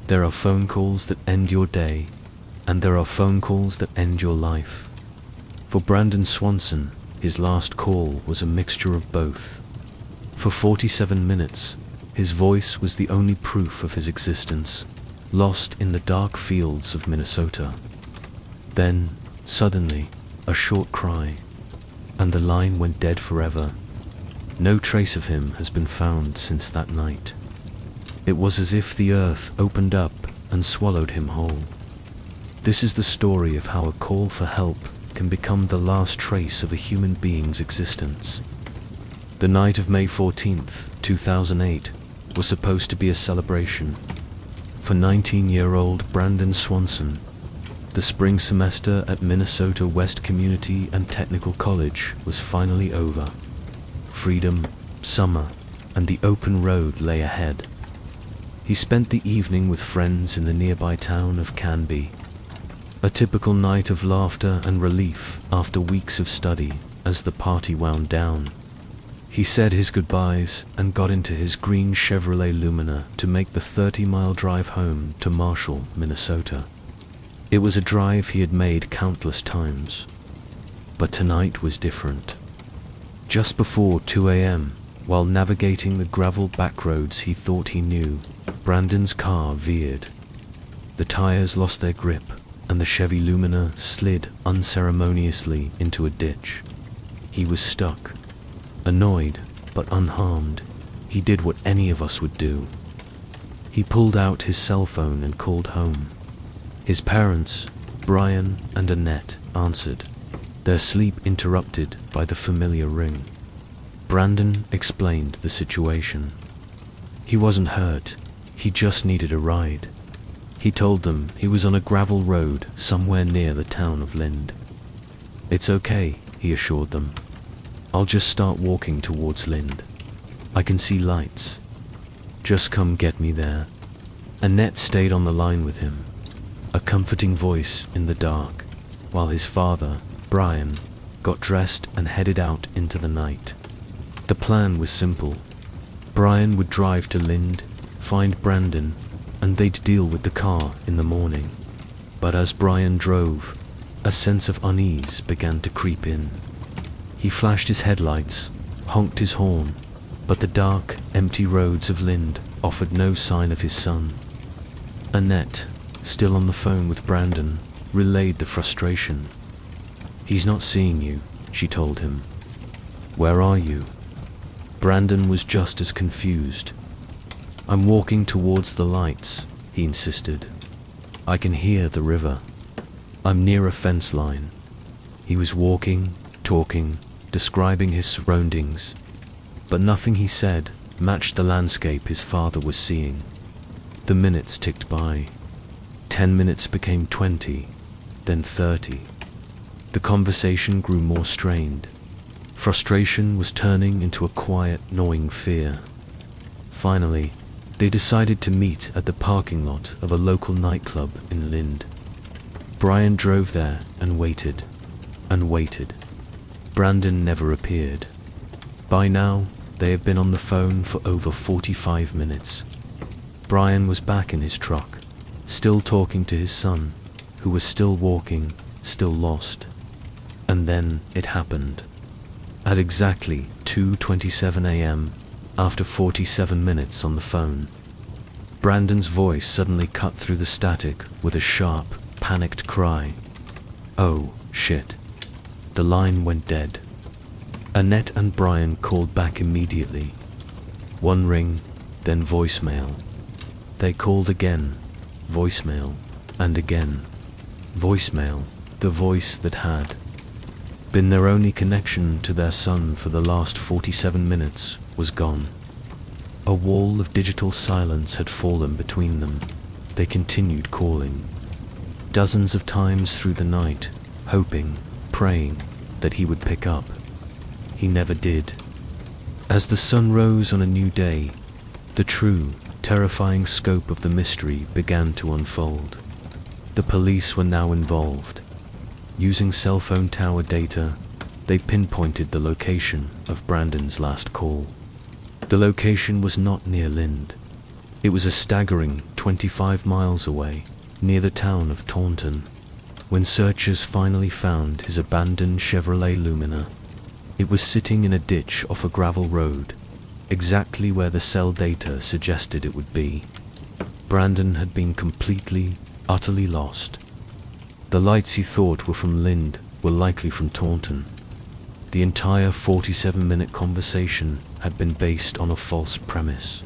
There are phone calls that end your day, and there are phone calls that end your life. For Brandon Swanson, his last call was a mixture of both. For 47 minutes, his voice was the only proof of his existence, lost in the dark fields of Minnesota. Then, suddenly, a short cry, and the line went dead forever. No trace of him has been found since that night. It was as if the earth opened up and swallowed him whole. This is the story of how a call for help can become the last trace of a human being's existence. The night of May 14th, 2008, was supposed to be a celebration. For 19-year-old Brandon Swanson, the spring semester at Minnesota West Community and Technical College was finally over. Freedom, summer, and the open road lay ahead. He spent the evening with friends in the nearby town of Canby. A typical night of laughter and relief after weeks of study as the party wound down. He said his goodbyes and got into his green Chevrolet Lumina to make the 30-mile drive home to Marshall, Minnesota. It was a drive he had made countless times. But tonight was different. Just before 2 a.m., while navigating the gravel backroads he thought he knew, Brandon's car veered. The tires lost their grip, and the Chevy Lumina slid unceremoniously into a ditch. He was stuck. Annoyed, but unharmed, he did what any of us would do. He pulled out his cell phone and called home. His parents, Brian and Annette, answered, their sleep interrupted by the familiar ring. Brandon explained the situation. He wasn't hurt, he just needed a ride. He told them he was on a gravel road somewhere near the town of Lind. It's okay, he assured them. I'll just start walking towards Lind. I can see lights. Just come get me there. Annette stayed on the line with him, a comforting voice in the dark, while his father, Brian, got dressed and headed out into the night. The plan was simple. Brian would drive to Lind, find Brandon, and they'd deal with the car in the morning. But as Brian drove, a sense of unease began to creep in. He flashed his headlights, honked his horn, but the dark, empty roads of Lind offered no sign of his son. Annette, still on the phone with Brandon, relayed the frustration. He's not seeing you, she told him. Where are you? Brandon was just as confused. I'm walking towards the lights, he insisted. I can hear the river. I'm near a fence line. He was walking, talking, describing his surroundings, but nothing he said matched the landscape his father was seeing. The minutes ticked by. 10 minutes became 20, then 30. The conversation grew more strained. Frustration was turning into a quiet, gnawing fear. Finally, they decided to meet at the parking lot of a local nightclub in Lind. Brian drove there and waited, and waited. Brandon never appeared. By now, they had been on the phone for over 45 minutes. Brian was back in his truck, still talking to his son, who was still walking, still lost. And then it happened. At exactly 2:27 a.m., after 47 minutes on the phone, Brandon's voice suddenly cut through the static with a sharp, panicked cry. Oh, shit. The line went dead. Annette and Brian called back immediately. One ring, then voicemail. They called again, voicemail, and again. Voicemail, the voice that had been their only connection to their son for the last 47 minutes, was gone. A wall of digital silence had fallen between them. They continued calling. Dozens of times through the night, hoping, praying, that he would pick up. He never did. As the sun rose on a new day, the true, terrifying scope of the mystery began to unfold. The police were now involved. Using cell phone tower data, they pinpointed the location of Brandon's last call. The location was not near Lind. It was a staggering 25 miles away, near the town of Taunton, when searchers finally found his abandoned Chevrolet Lumina. It was sitting in a ditch off a gravel road, exactly where the cell data suggested it would be. Brandon had been completely, utterly lost. The lights he thought were from Lind were likely from Taunton. The entire 47-minute conversation had been based on a false premise.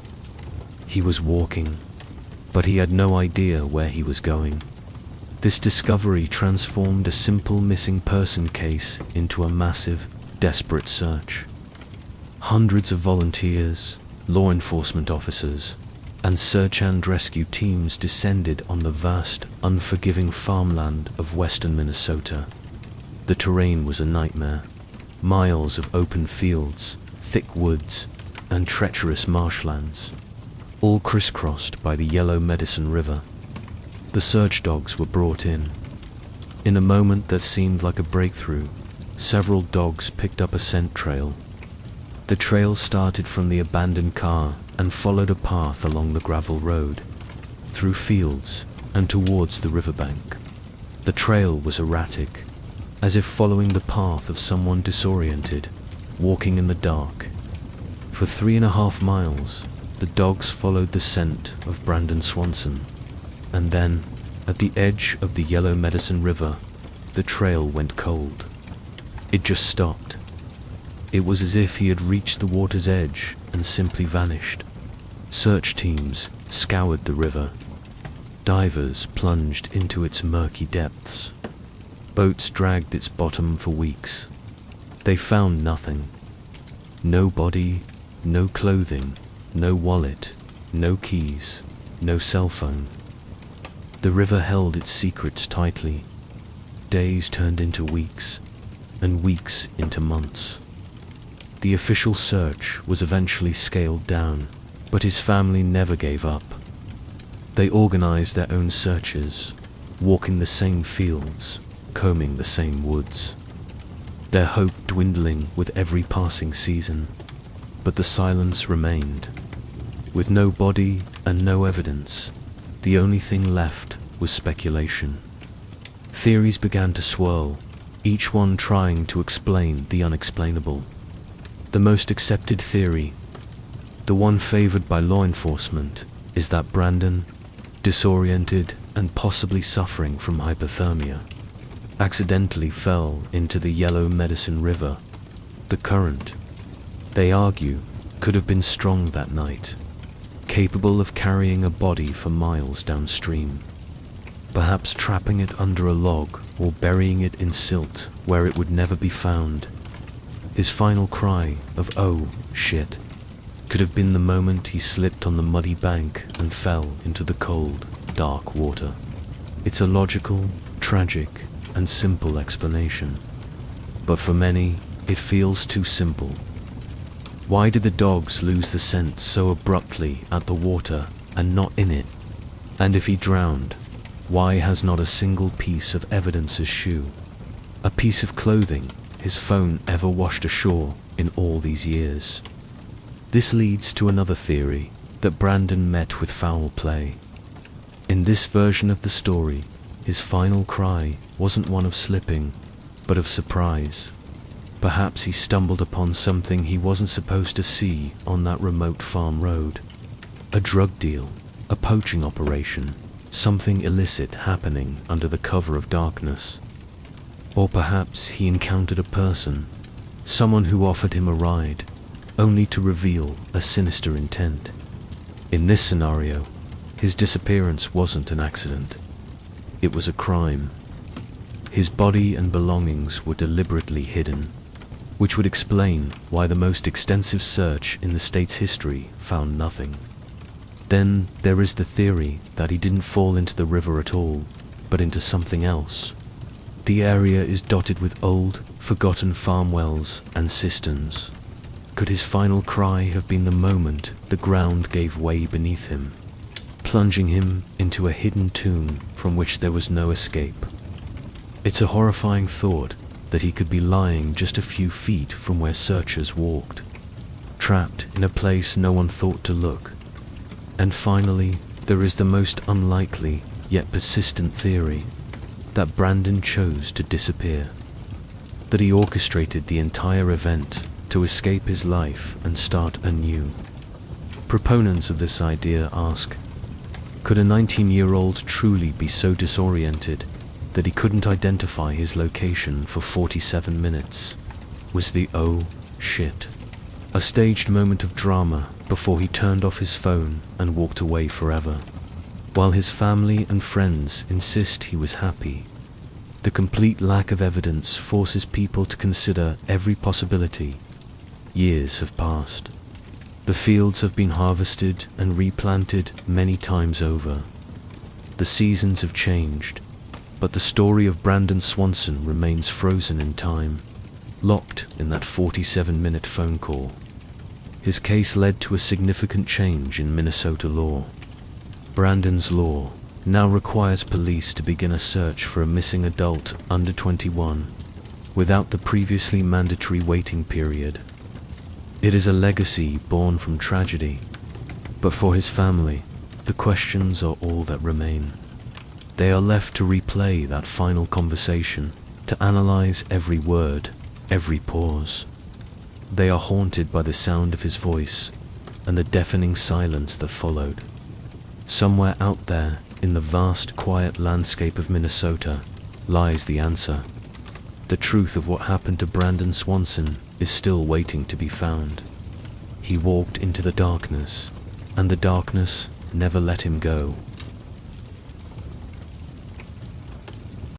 He was walking, but he had no idea where he was going. This discovery transformed a simple missing person case into a massive, desperate search. Hundreds of volunteers, law enforcement officers, and search and rescue teams descended on the vast, unforgiving farmland of western Minnesota. The terrain was a nightmare. Miles of open fields, thick woods, and treacherous marshlands, all crisscrossed by the Yellow Medicine River. The search dogs were brought in. In a moment that seemed like a breakthrough, several dogs picked up a scent trail. The trail started from the abandoned car and followed a path along the gravel road, through fields and towards the riverbank. The trail was erratic, as if following the path of someone disoriented, walking in the dark. For 3.5 miles, the dogs followed the scent of Brandon Swanson, and then, at the edge of the Yellow Medicine River, the trail went cold. It just stopped. It was as if he had reached the water's edge and simply vanished. Search teams scoured the river. Divers plunged into its murky depths. Boats dragged its bottom for weeks. They found nothing. No body, no clothing, no wallet, no keys, no cell phone. The river held its secrets tightly. Days turned into weeks, and weeks into months. The official search was eventually scaled down, but his family never gave up. They organized their own searches, walking the same fields, combing the same woods. Their hope dwindling with every passing season, but the silence remained. With no body and no evidence, the only thing left was speculation. Theories began to swirl, each one trying to explain the unexplainable. The most accepted theory, the one favored by law enforcement, is that Brandon, disoriented and possibly suffering from hypothermia, accidentally fell into the Yellow Medicine River. The current, they argue, could have been strong that night, capable of carrying a body for miles downstream, perhaps trapping it under a log or burying it in silt where it would never be found. His final cry of "Oh, shit," could have been the moment he slipped on the muddy bank and fell into the cold, dark water. It's a logical, tragic, and simple explanation, but for many, it feels too simple. Why did the dogs lose the scent so abruptly at the water and not in it? And if he drowned, why has not a single piece of evidence's shoe, a piece of clothing, his phone ever washed ashore in all these years? This leads to another theory, that Brandon met with foul play. In this version of the story, his final cry wasn't one of slipping, but of surprise. Perhaps he stumbled upon something he wasn't supposed to see on that remote farm road. A drug deal, a poaching operation, something illicit happening under the cover of darkness. Or perhaps he encountered a person, someone who offered him a ride, only to reveal a sinister intent. In this scenario, his disappearance wasn't an accident. It was a crime. His body and belongings were deliberately hidden, which would explain why the most extensive search in the state's history found nothing. Then there is the theory that he didn't fall into the river at all, but into something else. The area is dotted with old, forgotten farm wells and cisterns. Could his final cry have been the moment the ground gave way beneath him, plunging him into a hidden tomb from which there was no escape? It's a horrifying thought that he could be lying just a few feet from where searchers walked, trapped in a place no one thought to look. And finally, there is the most unlikely yet persistent theory that Brandon chose to disappear, that he orchestrated the entire event to escape his life and start anew. Proponents of this idea ask, could a 19-year-old truly be so disoriented that he couldn't identify his location for 47 minutes? Was the "oh shit" a staged moment of drama before he turned off his phone and walked away forever? While his family and friends insist he was happy, the complete lack of evidence forces people to consider every possibility. Years have passed. The fields have been harvested and replanted many times over. The seasons have changed, but the story of Brandon Swanson remains frozen in time, locked in that 47-minute phone call. His case led to a significant change in Minnesota law. Brandon's law now requires police to begin a search for a missing adult under 21, without the previously mandatory waiting period. It is a legacy born from tragedy, but for his family, the questions are all that remain. They are left to replay that final conversation, to analyze every word, every pause. They are haunted by the sound of his voice and the deafening silence that followed. Somewhere out there, in the vast, quiet landscape of Minnesota, lies the answer. The truth of what happened to Brandon Swanson is still waiting to be found. He walked into the darkness, and the darkness never let him go.